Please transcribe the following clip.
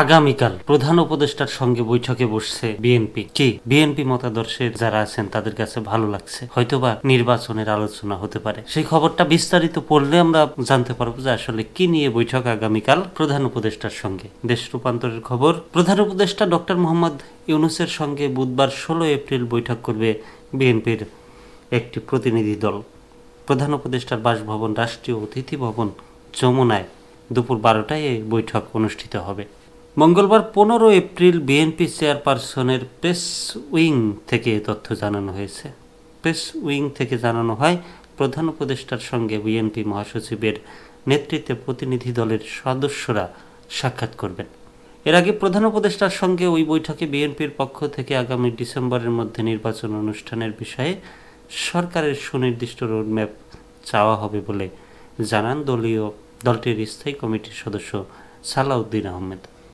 আগামীকাল প্রধান উপদেষ্টার সঙ্গে বৈঠকে বসছে বিএনপি। কি বিএনপি মতাদর্শের যারা আছেন তাদের কাছে ভালো লাগছে, হয়তোবা নির্বাচনের আলোচনা হতে পারে। সেই খবরটা বিস্তারিত পড়লে আমরা জানতে পারবো যে আসলে কি নিয়ে বৈঠক আগামীকাল প্রধান উপদেষ্টার সঙ্গে। দেশ রূপান্তরের খবর, প্রধান উপদেষ্টা ডক্টর মোহাম্মদ ইউনূসের সঙ্গে বুধবার 16 এপ্রিল বৈঠক করবে বিএনপির একটি প্রতিনিধি দল। প্রধান উপদেষ্টার বাসভবন রাষ্ট্রীয় অতিথি ভবন যমুনায় দুপুর 12টায় এই বৈঠক অনুষ্ঠিত হবে। মঙ্গলবার 15 এপ্রিল বিএনপি চেয়ারপারসনের প্রেস উইং থেকে তথ্য জানানো হয়েছে। প্রেস উইং থেকে জানানো হয়, প্রধান উপদেষ্টার সঙ্গে বিএনপি মহাসচিবের নেতৃত্বে প্রতিনিধি দলের সদস্যরা সাক্ষাৎ করবেন। এর আগে প্রধান উপদেষ্টার সঙ্গে ওই বৈঠকে বিএনপির পক্ষ থেকে আগামী ডিসেম্বরের মধ্যে নির্বাচন অনুষ্ঠানের বিষয়ে সরকারের সুনির্দিষ্ট রোডম্যাপ চাওয়া হবে বলে জানান দলটির স্থায়ী কমিটির সদস্য সালাউদ্দিন আহমেদ।